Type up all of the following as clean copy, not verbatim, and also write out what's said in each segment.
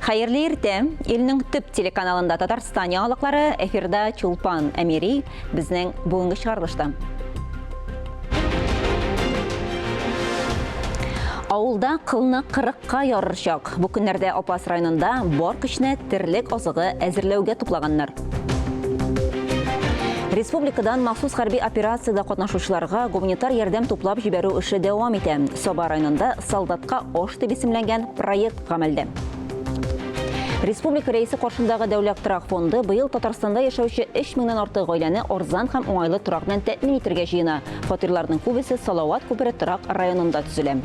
Хайырлы ирте, илнең төп телеканалында Татарстан яңалыклары эфирда Чулпан Әмири безнең бүгенге чыгарылышта. Авылда кылны 40-ка ярышак. Бу көннәрдә Апас районында бар көчне терлек азыгы әзерләүгә туплаганнар. Республикадан махсус хәрби операцияда катнашучыларга гуманитар ярдәм туплап җибәрү эше дәвам итә. Соба районында солдатка аш дип исемләнгән проект гамәлдә. Республика рәисе каршындагы дәүләт торак фонды быел Татарстанда яшәүче 3000-нән артык гаиләне арзан һәм уңайлы торак белән тәэмин итәргә җыена. Фатирларның күбесе Салават күпере торак районында төзелә.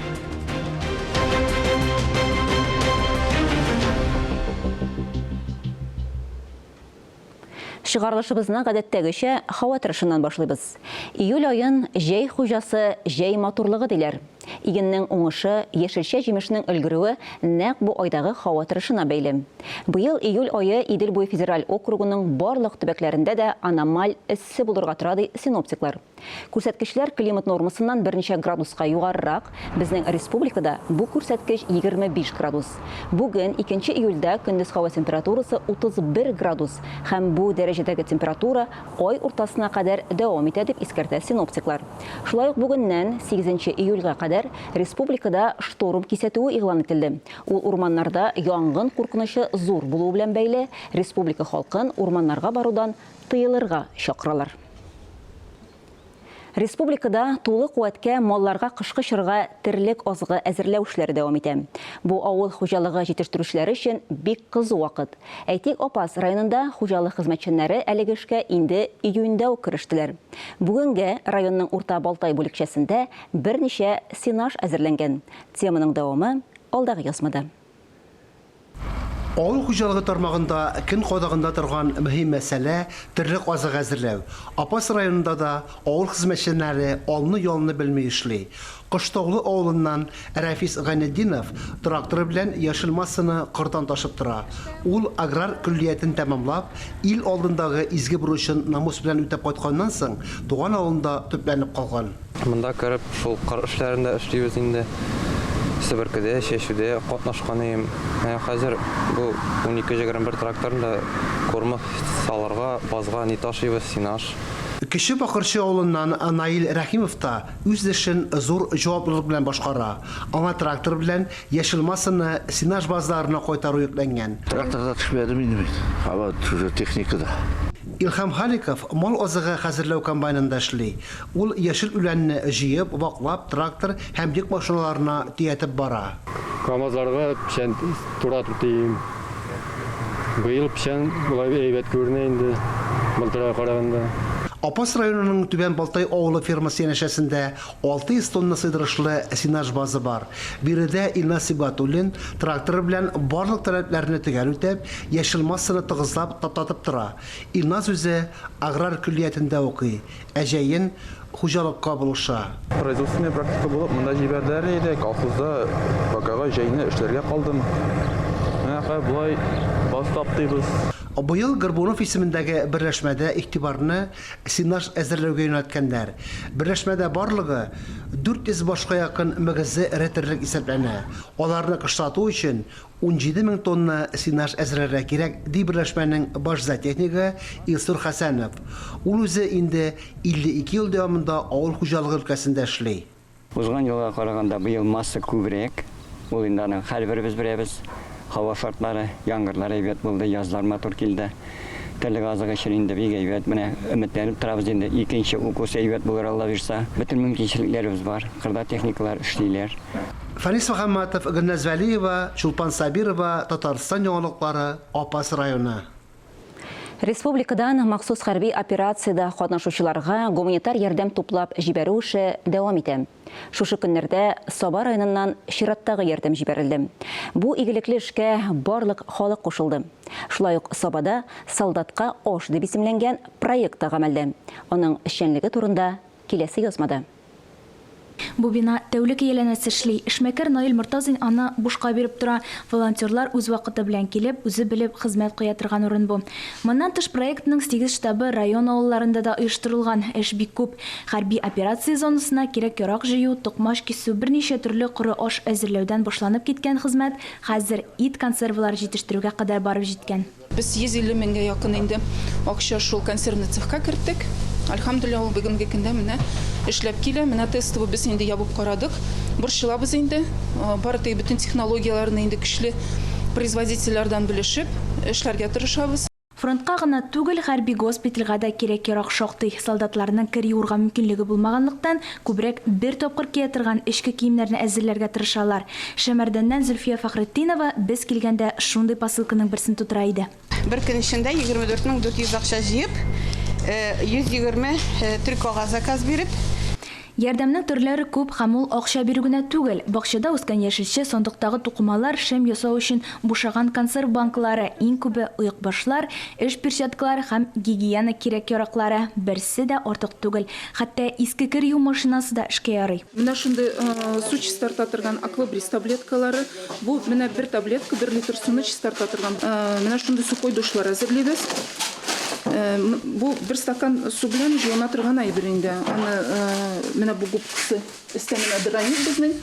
Чыгарылышыбызны гадәттәгечә һава торышыннан башлыйбыз. Июль айын җәй хуҗасы җәй матурлыгы диләр. Игеннең уңышы, яшелчә җимешнең өлгерүе нәкъ бу айдагы һава торышына бәйле. Быел июль айы Идел буе федераль округының барлык төбәкләрендә дә аномаль эссе булырга тора ди синоптиклар. Күрсәткечләр климат нормасыннан берничә градуска югарырак. Безнең республикада бу күрсәткеч 25 градус. Бүген 2 июльдә көндез һава температурасы 31 градус һәм бу дәрәҗәдәге температура ай уртасына кадәр дәвам итә дип искәртә синоптиклар. Шулай ук бүгеннән 8 июльгә кадәр республикада шторм кисәтүе игълан ителде. Ул урманнарда янгын куркынычы зур булуы белән бәйле республика халкын урманнарга барудан тыелырга чакыралар. Республикада тулы куәткә малларга кышкы чорга терлек азыгы әзерләү эшләре дәвам итә. Бу авыл хуҗалыгы җитештерүчеләре өчен бик кызу вакыт. Әйтик, Апас районында хуҗалык хезмәтчәннәре әлеге эшкә инде июньдә үк керештеләр. Бүгенге районның урта Балтай бүлекчәсендә берничә сенаж әзерләнгән. Теманың дәвамы алдагы язмада. Авыл хуҗалыгы тармагында көн кадагында торган мөһим мәсьәлә терлек азык әзерләү. Апас районында да авыл хезмәтчәннәре алны-ялны белми эшли. Кыштаулы авылыннан Рафис Гайнетдинов трактор белән яшел массаны кырдан ташып тора. Ул аграр күллиятен тәмамлап, ил алдындагы изге бурычын намус белән үтәп кайтканнан соң туган авылында төпләнеп калган. Монда кереп, шул кыр эшләрендә эшлибез инде. Себеркедә, чәчүдә катнашканым. Хәзер бу 12-21 тракторында кормы саларга, базга ни ташыйбыз, синаж. Кече Бакырчы авылыннан Наил Рәхимов та үз эшен зур җаваплылык белән башкара. Аңа трактор белән яшел массаны синаж базларына кайтару йөкләнгән. Тракторда төшмәдем инде мин. Һава техникада. Илһам Халиков мал азыгы хәзерләү комбайнында эшли. Ул яшел үләнне җыеп, ваклап, трактор һәм йөк машиналарына төятеп бара. КамАЗларга печән тура тутыйм. Быел печән булай әйбәт күренә инде. Былтырга караганда. Апас районының Түбән Балтай авылы фермасы янәшәсендә 600 тонна сыйдырышлы синаж базы бар. Биредә Илназ Сибгатуллин трактор белән барлык таләпләрне төгәл үтәп, яшел массаны тыгызлап таптатып тора. Илназ үзе аграр күллиятендә укый, әҗәен хуҗалыкка булыша. Производственная практика булып, монда җибәрделәр иде, колхозда бакага җәйне эшләргә калдым. Менә булай баз таптыйбыз. Быел Горбунов исемендәге берләшмәдә игътибарны синаж әзерләүгә юнәлткәннәр. Берләшмәдә барлыгы 400 башка якын мөгезе рәтерлек исәпләнә. Аларны кышлату өчен 17 000 тонна синаж әзерләргә кирәк, ди берләшмәнең баш зоотехнигы Илсур Хәсәнов. Ул үзе инде 52 ел дәвамында авыл хуҗалыгы өлкәсендә эшли. Узган елга караганда быел масса күбрәк. Ул инде аның һәрберебез беләбез. Hava şartları, yağmurlar әйбәт булды, язлар матур килде. Терлек азыгы өчен инде бик әйбәт. Менә өметләнеп торабыз инде. Икенче укус әйбәт булыр Алла бирсә. Бөтен мөмкинчелекләребез бар. Кырда техникалар эшлиләр. Фанис Мөхәммәтов, Гөлназ Вәлиева, Чулпан Сабирова, Татарстан яңалыклары, Апас районы. Республикадан махсус хәрби операцияда катнашучыларга гуманитар ярдәм туплап җибәрү эше дәвам итә. Шушы көннәрдә Соба районыннан чираттагы ярдәм җибәрелде. Бу игелекле эшкә барлык халык кушылды. Шулай ук Собада солдатка аш дип исемләнгән проект гамәлдә. Аның эшчәнлеге турында киләсе язмада. Бу бина тәүлек ияләнәсе эшли. Эшмәкәр Наил Мортазин аны бушка биреп тора. Волонтерлар үз вакыты белән килеп, үзе белеп хезмәт кыя торган урын бу. Моннан тыш проектның 8 штабы район авылларында да оештырылган. Эш бик күп. Хәрби операция зонасына кирәк ярак җыю, токмаш кисү, берничә төрле коры аш әзерләүдән башланып киткән хезмәт хәзер ит консервалар җитештерүгә кадәр барып җиткән. Без 150 меңгә якын инде акча шул консервный цехка керттек. Альхамдулилла, ул бүгенге көндә менә эшләп килә. Менә тестовый без инде ябып карадык. Борчылабыз инде. Бары тик бөтен технологияларны инде көчле производительләрдән белешеп эшләргә тырышабыз. Фронтка гына түгел, хәрби госпитальгә да кирәк ярак шактый. Солдатларның кер юырга мөмкинлеге булмаганлыктан, күбрәк бер тапкыр кия торган эшке киемнәрне әзерләргә тырышалар. Шәмәрдәннән Зөлфия Фәхретдинова без килгәндә шундый посылканың берсен тутыра иде. Бер көн эчендә 24,400 акча җыеп, 120 төрк кагаз заказ биреп, Ярдәмнең төрләре күп һәм ул акча бирү генә түгел. Бакчада үскән яшелчә, сандыктагы тукымалар, шәм ясау өчен бушаган консерв банкылары, иң күбе ыек башлар, эш перчаткалары һәм гигиена кирәк-яраклары. Берсе дә артык түгел. Хәтта иске кер юу машинасы да эшкә ярый. Менә шундый су чистарта торган аквабриз таблеткалары. Бу менә бер таблетка 1 литр суны чистарта торган. Менә шундый сухой душлар әзерлибез. Бу бер стакан су белән җуына торган әйбер инде. Аны менә бу губкасы өстәмә дранит безнең.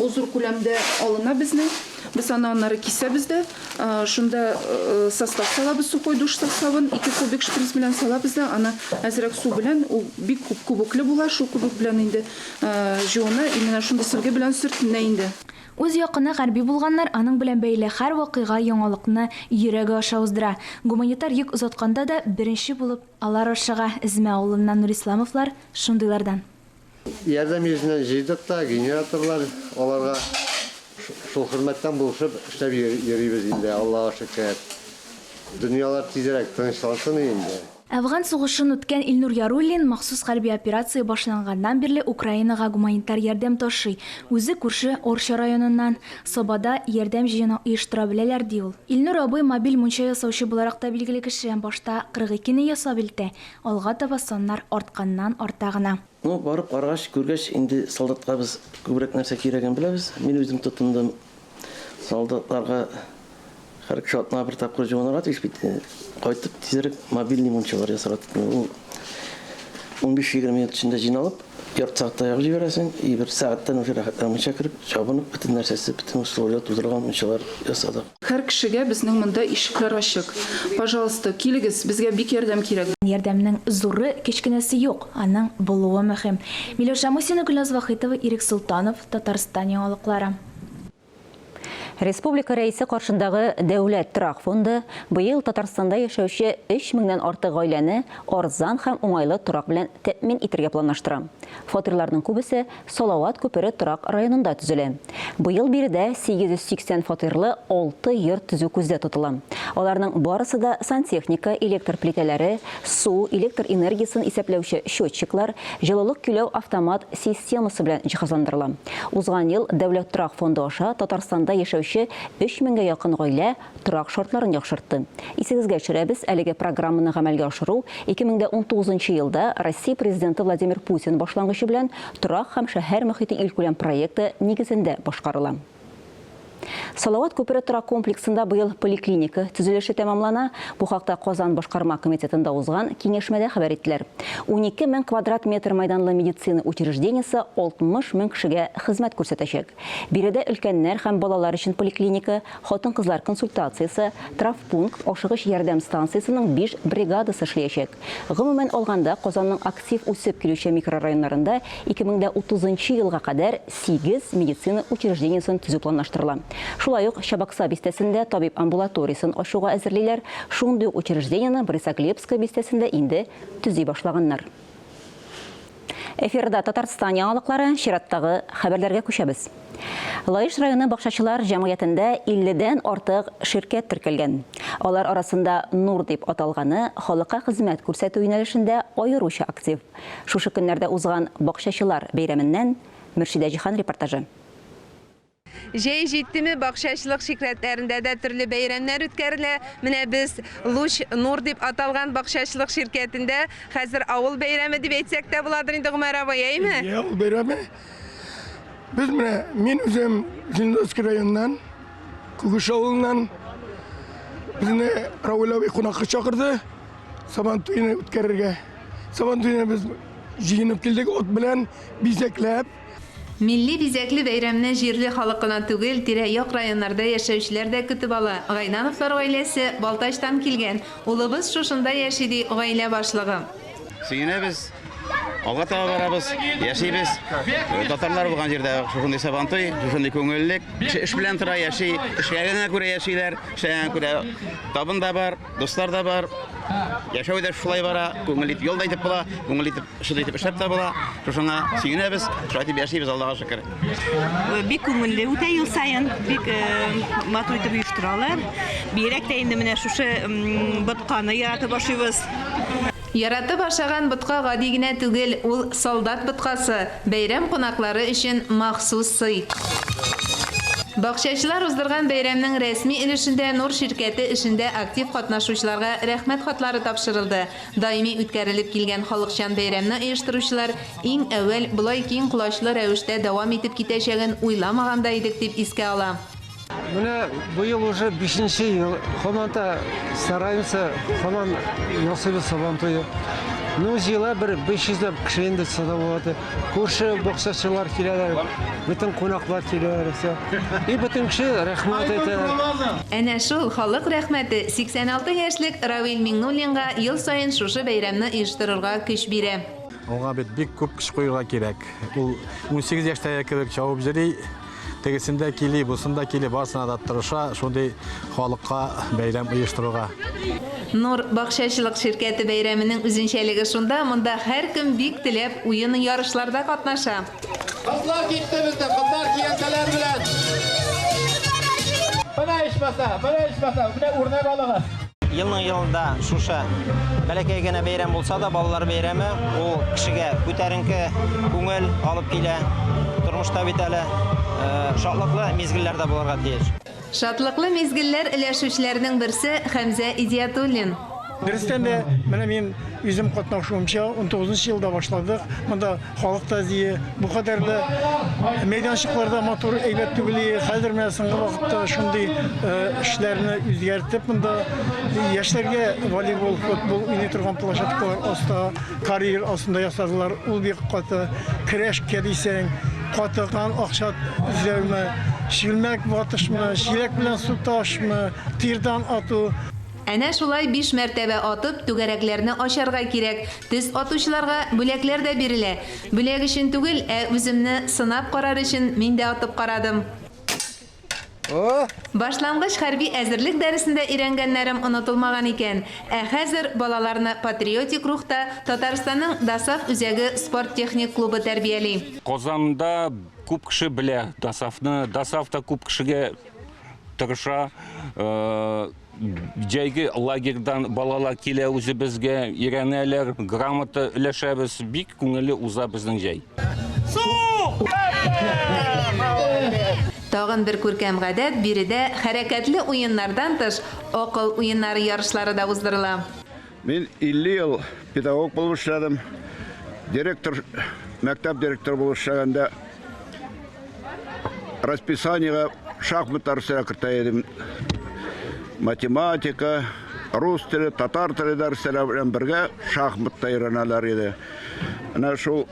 Ул зур күләмдә алына безнең. Без аннары кисәбез дә, шунда состав салабыз, сухой душ составын, 2 кубик шприц белән салабыз да, аны әзрәк су белән, ул бик күп кубоклы була, шу кубик белән инде җуына, менә шунда сөлге белән сөртенә инде. Үз якыны хәрби булганнар аның белән бәйле һәр вакыйга яңалыкны йөрәге аша уздыра. Гуманитар йөк озатканда да беренче булып алар ашыга. Измә авылыннан Нур Исламовлар шундыйлардан. Ярдәм йөзеннән җыйдык та, генераторлар, аларга шул хезмәттән булышып эшләп йөрибез инде, Аллаһка шөкер. Дөньялар тизрәк тынычлансын инде. Әфган сугышын үткән Илнур Яруллин махсус хәрби операция башланганнан бирле Украинага гуманитар ярдәм ташый. Үзе күрше Орча районыннан Собада ярдәм җыйны оештыра беләләр ди ул. Илнур абый мобиль мунча ясаучы буларак та билгеле кеше. Башта 42-не ясап илтә. Алга таба саннар артканнан арта гына. Барып карагач, күргәч, инде солдатка без күбрәк нәрсә кирәген беләбез. Мин үзем тотындым. Солдатларга Һәр кеше атна бер тапкыр җыйнарга тиеш бит. Кайтып тизрәк мобильный мунчалар ясарга. 15-20 минут эчендә җыйналып, ярты сәгатьтә ягып җибәрәсең, и бер сәгатьтән уже рәхәтләнмичә киреп, чабынып, бөтен нәрсәсе, бөтен условия тудырган мунчалар ясадык. Һәр кешегә безнең монда ишекләр ачык. Пожалуйста, килегез, безгә бик ярдәм кирәк. Ярдәмнең зуры, кечкенәсе юк, аның булуы мөһим. Миләүшә Мусина, Гөлназ Вахитова, Ирек Султанов, Татарстан яңалыклары. Республика рәисе каршындагы Дәүләт торак фонды быел Татарстанда яшәүче 3000-нән артык гаиләне арзан һәм уңайлы торак белән тәэмин итәргә планлаштыра. Фатирларның күбесе Салават күпере торак районында төзелә. Быел биредә 880 фатирлы 6 йорт төзү күздә тотыла. Аларның барысы да сантехника, электр плитәләре, су, электр энергиясын исәпләүче счетчиклар, җылылык күләү автомат системасы белән җиһазландырыла. Узган ел Дәүләт торак фонды аша Татарстанда яшәүче 3000-гә якын гаилә торак шартларын яхшыртты. Исегезгә төшерәбез, әлеге программаны гамәлгә ашыру 2019 елда Россия президенты Владимир Путин башлангычы белән торак һәм шәһәр мөхите илкүләм проекты нигезендә башкарыла. Салават күпере торак комплексында быел поликлиника төзелеше тәмамлана. Бу хакта Казан башкарма комитетында узган киңәшмәдә хәбәр иттеләр. 12 000 квадрат метр майданлы медицина учреждениесе 60 000 кешегә хезмәт күрсәтәчәк. Биредә өлкәннәр һәм балалар өчен поликлиника, хатын-кызлар консультациясе, травпункт, ашыгыч ярдәм станциясының 5 бригадасы эшләячәк. Гомумән алганда Казанның актив үсеп килүче микрорайоннарында 2030 елга кадәр 8 медицина учреждениесен төзү планлаштырыла. Шулай ук Чабакса бистәсендә табиб амбулаториясын ачуга әзерлиләр. Шундый учреждениене Борисоглебска бистәсендә инде төзи башлаганнар. Эфирда Татарстан яңалыклары, чираттагы хәбәрләргә күчәбез. Лаеш районы бакчачылар җәмгыятендә 50-дән артык ширкәт теркәлгән. Алар арасында Нур дип аталганы халыкка хезмәт күрсәтү юнәлешендә аеруча актив. Шушы көннәрдә узган бакчачылар бәйрәменнән Мөршидә Җихан репортажы. Жей җиттеме бакчачылык ширкәтләрендә дә төрле бәйрәмнәр үткәрелә. Менә без Луч Нур дип аталган бакчачылык ширкәтендә хәзер авыл бәйрәме дип әйтсәк тә буладыр инде Гомәр абый, әйме? Авыл бәйрәме. Biz мен үзем Зеландовский районынан, Күгеш авылынан bizне Равил абый кунакка чакырды. Сабан туйны үткәрергә. Сабан туйны без җыенып килдек от белән бизәкләп. Милли бизәкле бәйрәмне җирле халыкына түгел, тирә-як районнарда яшәүчеләр дә көтеп ала. Гайнановлар гаиләсе Балтачтан килгән. Улыбыз шушында яши ди гаилә башлыгы. Сөйнәбез, алга таба барабыз, яшибез. Татарлар булган җирдә шушындый сабантуй, шушындый күңеллек, эш белән тора яши, эшкә генә күрә яшиләр, эшкә күрә табын да бар, дуслар да бар. Яшәү дә шулай бара, күңел итеп ялда итеп була, күңел итеп шулай итеп эшләп тә була. Шушыңа сөйнәбез, шулай итеп яшибез, Аллага шөкер. Бик күңелле үтә ел сайын, бик матур итеп оештыралар. Бирәк тә инде менә шушы ботканы яратып башлыйбыз. Яратып ашаган ботка гади генә түгел, ул солдат боткасы. Бәйрәм кунаклары өчен махсус сый. Бакчачылар уздырган бәйрәмнең рәсми өлешендә Нур ширкәте эшендә актив катнашучыларга рәхмәт хатлары тапшырылды. Даими үткәрелеп килгән халыкчан бәйрәмне оештыручылар иң әүвәл булай киң кулачлы рәвештә дәвам итеп китәчәген уйламаганда идек дип искә ала. Менә бу ел уже 5нче ел. Һаман стараемся, һаман ясыйбыз сабан туйы. Ну, җыела бер 500 кеше инде садаваты. Күрше бакчачылар киләләр, бөтен кунаклар киләләр. И бөтен кеше рәхмәт әйтә. Әнә шул халык рәхмәте 86 яшьлек Равил Миңнуллинга ел сайын шушы бәйрәмне оештырырга көч бирә. Аңа бит бик күп көч куярга кирәк. Ул 18 яшьтә кебек чабып йөри. Тегесендә кили, бусында кили, барсына да тырыша, шундый халыкка бәйрәм оештыруга. Нур бакчачылык ширкәте бәйрәменең үзенчәлеге шунда, монда һәркем бик теләп уен ярышларда катнаша. Кызлар китте бездә, кызлар киянкәләр белән. Менә ишмәсә, менә үрнәк алыгыз. Елның елында шушы бәләкәй генә бәйрәм булса да, балалар бәйрәме, ул кешегә күтәренке күңел алып килә. Тормышта бит әле шатлыклы мизгелләрдә булырга тиеш. Шатлыклы мизгелләр өләшүчеләрнең берсе Хәмзә Идиятуллин. Дөрестән дә менә мин үзем катнашуымча 19 елда башладык. Монда халык тазие, бу кадәрле мәйданчыкларда матур әйбәт түгел. Хәзер менә соңгы вакытта шундый эшләрне үзгәртеп, монда яшьләргә волейбол, футбол уйный торган площадкалар аста, карьер астында ясадылар. Ул бик каты көрәш кәдисәң, катыган акча үзләүме, шилмәк ватышмы, шиләк белән су ташмы, тирдан ату. Әнә шулай 5 мәртәбә атып, түгәрәкләрне ачарга кирәк. Төз атучыларга бүләкләр дә бирелә. Бүләк өчен түгел, үземне сынап карар өчен мин дә атып карадым. Башлангыч хәрби әзерлек дәресендә өйрәнгәннәрем онытылмаган икән. Хәзер балаларны патриотик рухта Татарстанның Дасаф үзәге спорт техник клубы тәрбияли. Казанда күп кеше белә Дасафны. Дасафта күп кешегә тырыша. Җәйге лагерьдан балалар килә үзебезгә, өйрәнәләр, грамота өләшәбез, бик күңелле уза безнең җәй. Тагын бер күркәм гадәт биредә хәрәкәтле уеннардан тыш акыл уеннары ярышлары да уздырыла. Мин 50 ел педагог булып эшләдем. Директор, мәктәп директоры булып эшләгәндә расписаниега шахматлар кертә идем. Математика, рус теле, татар теле дәресләре белән бергә шахматта өйрәнәләр иде. Менә шул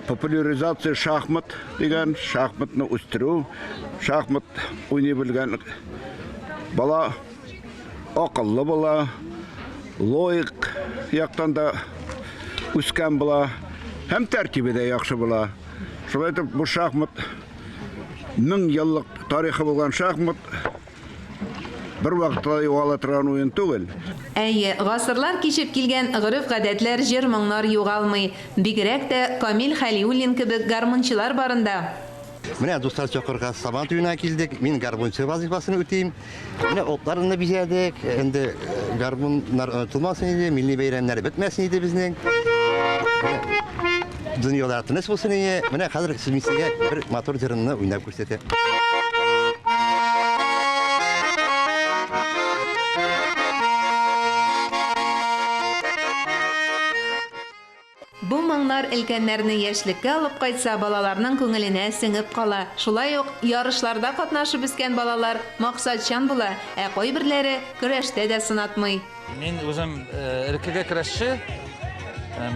популяризация шахмат дигән, шахматны үстерү, шахмат уйный белгән бала акыллы була, логик яктан да үскән була, һәм тәртибе дә яхшы була. Шулай итеп, бу шахмат 1000 еллык тарихы булган шахмат бер вакытта югала торган уен түгел. Әйе, гасырлар кичеп килгән гырыф-гадәтләр, җыр-моңнар югалмый. Бигрәк тә Камил Хәлиуллин кебек гармунчылар барында. Менә дуслар чакырга сабан туена килдек. Мин гармунчы вазифасын үтим. Менә отларны бизәдек. Инде гармуннар тулмасын иде, милли бәйрәмнәр бетмәсен иде безнең. Дөньяда тыныч булсын иде. Менә хәзер сезгә бер мотор җырны уйнап күрсәтә. балалар өлкәннәрне яшьлеккә алып кайтса, балаларның күңеленә сеңеп кала. Шулай ук ярышларда катнашып үскән балалар максатчан була, ә кайберләре көрәштә дә сынатмый. Мин үзем өлкәгә көрәшче,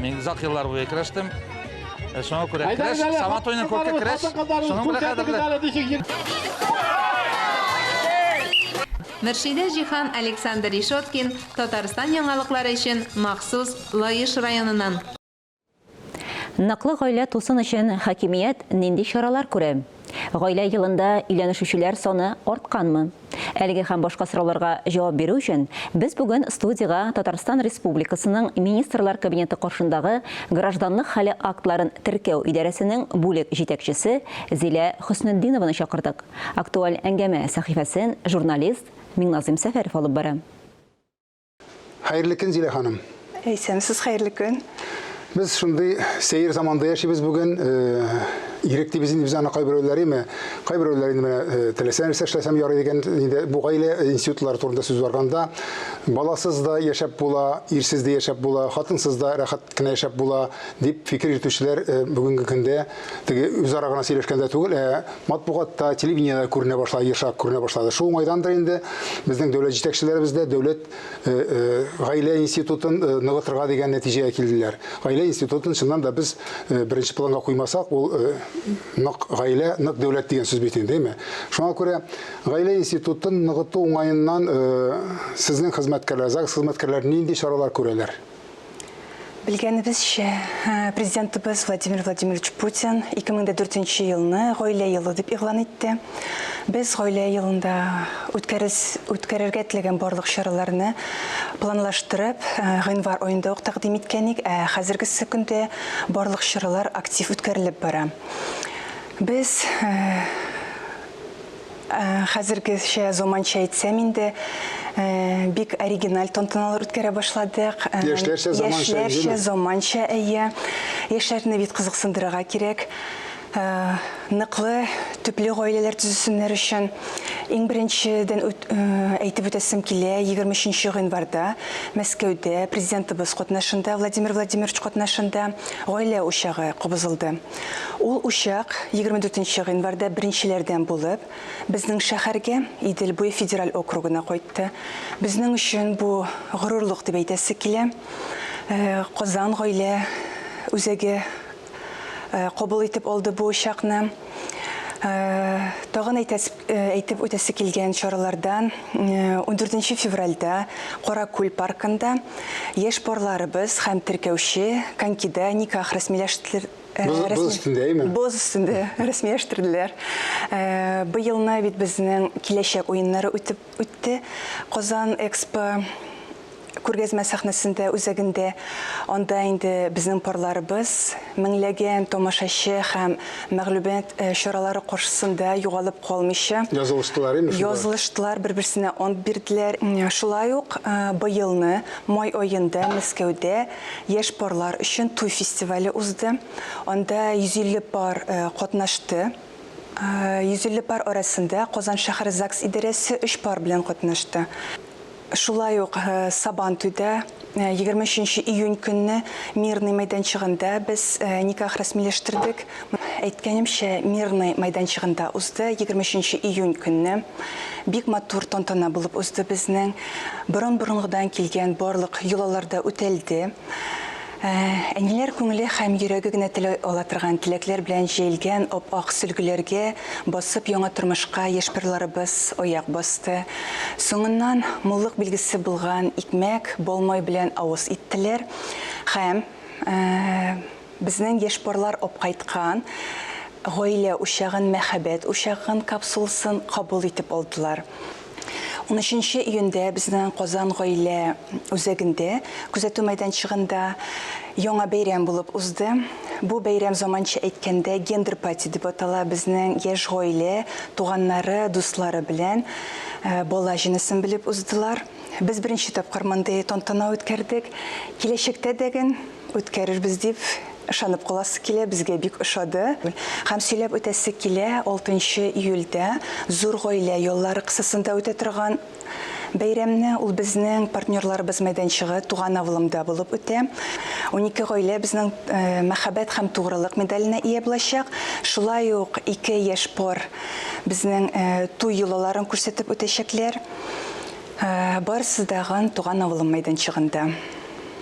мин узак еллар буе көрәштем. Шуңа күрә көрәш, Сабантуйның күрке көрәш, шуның белән кадерле. Мөршидә Җихан, Александр Ишоткин, Татарстан яңалыклары өчен махсус Лаеш районыннан. Наклы гаилә тусын өчен хакимият нинди чаралар күрә? Гаилә елында өйләнешүчеләр саны артканмы? Әлеге һәм башка сорауларга җавап бирү өчен без бүген студияга Татарстан Республикасының Министрлар Кабинеты каршындагы гражданлык хәле актларын теркәү идарәсенең бүлек җитәкчесе Зилә Хөснетдинованы чакырдык. Актуаль әңгәмә сәхифәсен журналист Миңназым Сәфәров алып бара. Хәерле көн, Зилә ханым. Әйсәмсез хәерле көн. Без шундый сәер заманда яшибез бүген. Иректи без инде аны кайберәүләр инде теләсәм эшләсәм ярый дигән инде бу гаилә институтлары турында сүз барганда баласыз да яшәп була, ирсез дә яшәп була, хатынсыз да рәхәт кенә яшәп була дип фикер йөртүчеләр бүгенге көндә теге үзара гына сөйләшкәндә түгел, матбугатта, телевидениедә күренә башлады, ешак күренә башлады. Шул уңайдандыр инде безнең дәүләт җитәкчеләребез дә дәүләт гаилә институтын ныгытырга дигән нәтиҗәгә килделәр. Гаилә институтын чыннан да без беренче планга куймасак, ул нык гаилә, нык дәүләт дигән сүз бит инде, әйме? Шуңа күрә гаилә институтын ныгыту уңаеннан сезнең хезмәткәрләр, ЗАГС хезмәткәрләре нинди чаралар күрәләр? Білгенімізше, президентіміз Владимир Владимирович Путин 2004 елны гаилә елы дип игълан итте. Без гаилә елында үткәрергә теләгән барлык чараларны планлаштырып, гыйнвар аенда ук тәкъдим иткәнек, хәзерге көндә барлык чаралар актив үткәрелеп бара. Без хәзергечә заманча әйтсәм инде бик оригиналь тантаналар үткәрә башладык. Яшьләрчә заманча яшьләрне бит кызыксындырырга кирәк. Ныклы, төпле гаиләләр төзүсеннәр өчен иң беренчедән әйтеп үтәсем килә, 23 гыйнварда Мәскәүдә президентыбыз катнашында, Владимир Владимирович катнашында гаилә учагы кабызылды. Ул учак 24 гыйнварда беренчеләрдән булып, безнең шәһәргә Идел буе федераль округына кайтты. Безнең өчен бу горурлык дип әйтәсе килә. Казан гаилә үзәге кабул итеп алды бу учакны. Тагын әйтеп үтәсе килгән чаралардан 14 февральдә Каракүл паркында яшь парларыбыз һәм теркәүче конкида никах рәсмиләштерделәр. Боз өстендә рәсмиләштерделәр. Быелны бит безнең киләчәк уеннары үтте. Казан Экспо күргәзмә сәхнәсендә үзәгендә анда инде безнең парларыбыз меңләгән тамашачы һәм мәгълүмат чаралары каршысында югалып калмыйча язылыштылар, бер-берсенә ант бирделәр. Шулай ук быелны май аенда Мәскәүдә яшь парлар өчен туй фестивале узды. Анда 150 пар катнашты. 150 пар арасында Казан шәһәр ЗАГС идарәсе 3 пар белән катнашты. Шулай ук Сабантуйда 23 июнь көнне Мирный майданчыгында без никах рәсмиләштердек. Әйткәнемчә, Мирный майданчыгында узды 23 июнь көнне. Бик матур тантана булып узды безнең. Борын-борынгыдан килгән барлык юлларда үтәлде. Әниләр күңеле һәм йөрәге генә теләй ала торган теләкләр белән җәелгән ап-ак сөлгеләргә басып яңа тормышка яшь парларыбыз аяк басты. Соңыннан муллык билгесе булган икмәк, болмай белән авыз иттеләр һәм безнең яшь парлар апкайткан гаилә учагын, мәхәббәт учагын капсуласын кабул итеп алдылар. 13 июньдә безнең Казан гаилә үзәгендә күзәтү мәйданчыгында яңа бәйрәм булып узды. Бу бәйрәм заманча әйткәндә гендер пати дип атала. Безнең яшь гаилә, туганнары, дуслары белән бала җинесен белеп уздылар. Без беренче тапкыр мондай тантана үткәрдек. Киләчәктә дәген үткәрербез дип ышанып каласы килә, безгә бик ошады. Һәм сөйләп үтәсе килә, 6 июльдә зур гаилә яллары кысасында үтә торган Бәйрәмне ул безнең партнерларыбыз мәйданчыгы туган авылымда булып үтә. 12 гаилә безнең мәхәббәт һәм тугрылык медаленә ия булачак. Шулай ук 2 яшьпор безнең туй юлларын күрсәтеп үтәчәкләр. Барысы дагы туган авылым мәйданчыгында.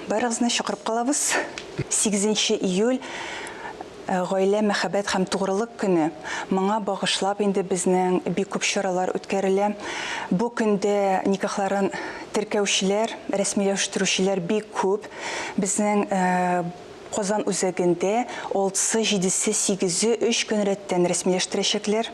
Барыгызны чакырып калабыз. 8 июль гаилә мәхәббәт һәм тугрылык көне. Моңа багышлап инде безнең бик күп чаралар үткәрелә. Бу көндә никахларын теркәүчеләр, рәсмиләштерүчеләр бик күп. Безнең Казан үзәгендә 6-сы, 7-се, 8-зе 3 көн рәттән рәсмиләштерәчәкләр.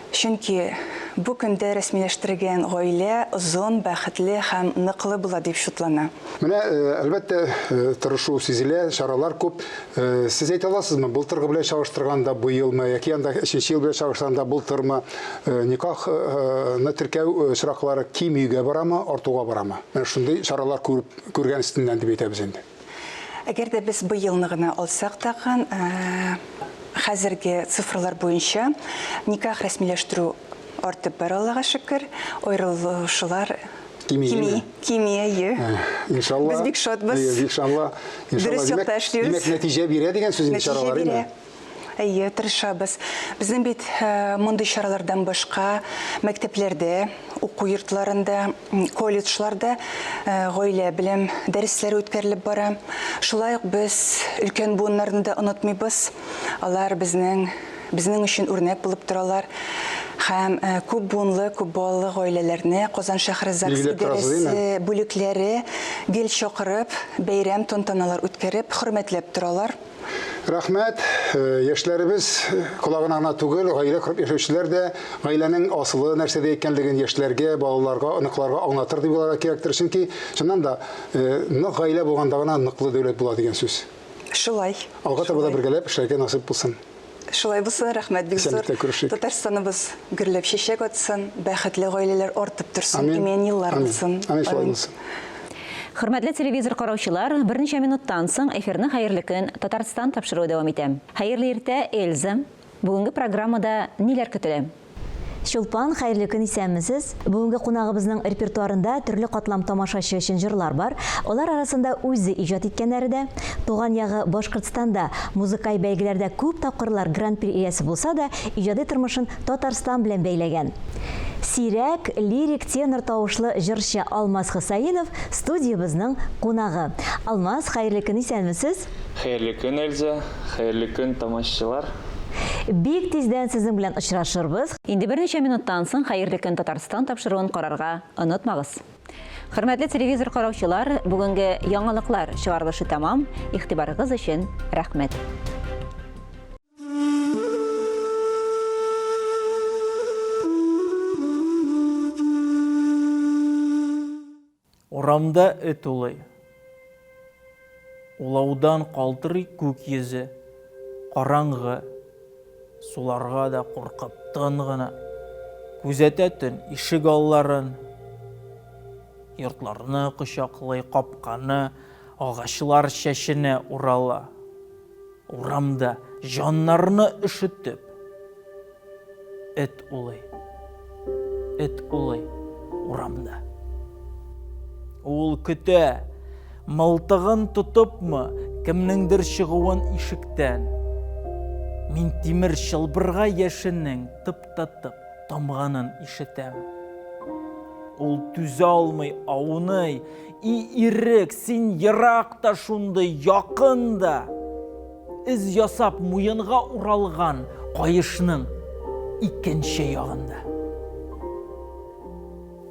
Чөнки бу көндә рәсмиләштергән гаилә озын, бәхетле һәм ныклы була дип шутлана. Менә әлбәттә тырышу сизелә, чаралар күп. Сез әйтә аласызмы, былтыргы белән чагыштырганда быелмы, яки анда 3нче ел белән чагыштырганда былтырмы никахны теркәү чираклары кимүгә барамы, артуга барамы? Менә шундый чаралар күргән өстеннән дип әйтәбез инде. Әгәр дә без быелны гына алсак тагын, хәзерге цифрлар буенча никах рәсмиләштерү артып бара, Аллага шөкер. Аерылышулар кими. Иншалла. Без бик шатбыз. Иншалла. Дөрес якта эшлибез. Димәк, нәтиҗә бирә дигән сүз инде чаралар инде. Әйе, тырышабыз. Безнең бит мондый чаралардан башка мәктәпләрдә, уку йортларында, колледжларда гаилә белем дәресләре үткәрелеп бара. Шулай ук без өлкән буыннарны да онытмыйбыз. Алар безнең өчен үрнәк булып торалар. Һәм күп буынлы, күп балалы гаиләләрне Казан шәһәре ЗАГС идарәсе бүлекләре гел чакырып, бәйрәм тантаналар үткәреп, хөрмәтләп торалар. Рәхмәт. Яшьләребез колагына гына түгел, гаилә корып яшәүчеләр дә гаиләнең асылы нәрсәдә икәнлеген яшьләргә, балаларга, оныкларга аңлатыр дип буларга кирәктер. Чөнки чыннан да нык гаилә булганда гына ныклы дәүләт була дигән сүз. Шулай. Алга таба бергәләп эшләргә насыйп булсын. Шулай булсын, рәхмәт бик зур. Татарстаныбыз гөрләп чәчәк атсын, бәхетле гаиләләр артып торсын, имән еллар булсын. Амин. Хөрмәтле телевизор караучылар, берничә минуттан соң эфирны хәерле көн Татарстан тапшыру дәвам итә. Хәерле иртә, Эльза. Бүгенге программада ниләр көтелә? Шулпан, хәерле көн, исәнмесез? Бүгенге кунагыбызның репертуарында төрле катлам тамашачы өчен җырлар бар. Алар арасында үзе иҗат иткәннәре дә, туган ягы Башкортстанда музыкаль бәйгеләрдә күп тапкырлар гран-при иясе булса да, иҗади тормышын Татарстан белән бәйләгән. Сирәк, лирик тенор тавышлы җырчы Алмаз Хусаинов студиябызның кунагы. Алмаз, хәерле көн, исәнмесез? Хәерле көн, Эльза. Хәерле көн, тамашачылар. Бик тиздән сезнең белән очрашырбыз. Инде берничә минуттан соң хәерле көн Татарстан тапшыруын карарга онытмагыз. Хөрмәтле телевизор караучылар, бүгенге яңалыклар чыгарылышы тәмам. Игътибарыгыз өчен рәхмәт. Урамда эт улый. Улаудан калтырый күк йөзе, караңгы. Суларга да куркып тын гына. Күзәтә төн ишек алларын, йортларны кочаклый капканы, агачлар чәченә урала. Урамда җаннарны өшетеп эт улый урамда. Ул көтә, мылтыгын тотыпмы, кемнеңдер чыгуын ишектән. Мин тимер чылбырга яшеннең тып-тып тамганын ишетәм. Ул түзә алмый ауный, ирек, син еракта шундай якында. Из ясап муенга уралган кайышның икенче ягында.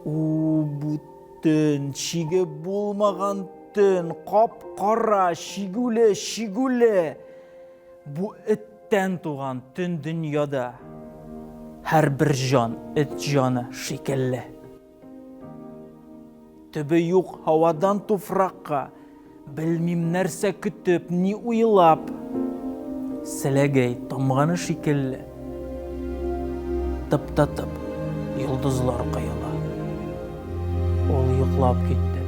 Бу төн, чиге булмаган төн, кап-кара, шигүле. Бу эттән туган төн дөньяда. Һәр бер җан эт җаны шикелле. Төбе юк һавадан туфракка, белмим нәрсә көтеп, ни уйлап. Селәгәй тамганы шикелле. Тып-тып йолдызлар кыйыла. Ул йоклап китте.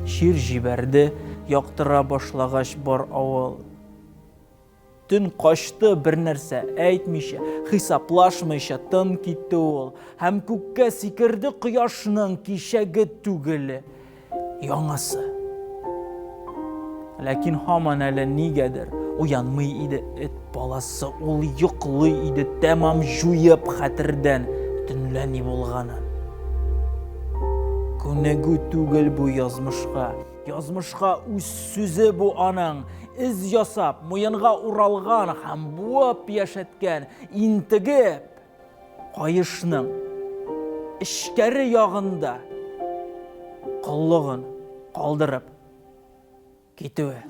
Шир җибәрде, яктыра башлагач бар авыл. Түн қашты бір нәрсе әйтмейше, хисаплашмайша тын китті ол. Һәм күккә сикерді құяшының кишәге түгелі. Яңасы. Ләкин һаман әле нигәдер уянмый иде эт баласы, ул йоклый иде тәмам жуеп хәтердән төнлә ни булганын. Күнегү түгел бу язмышка. Язмышка үз сүзе бу аның, из ясап, муенга уралган һәм буып яшәткән, интегеп, кайышның эшкәре ягында коллыгын калдырып китүе.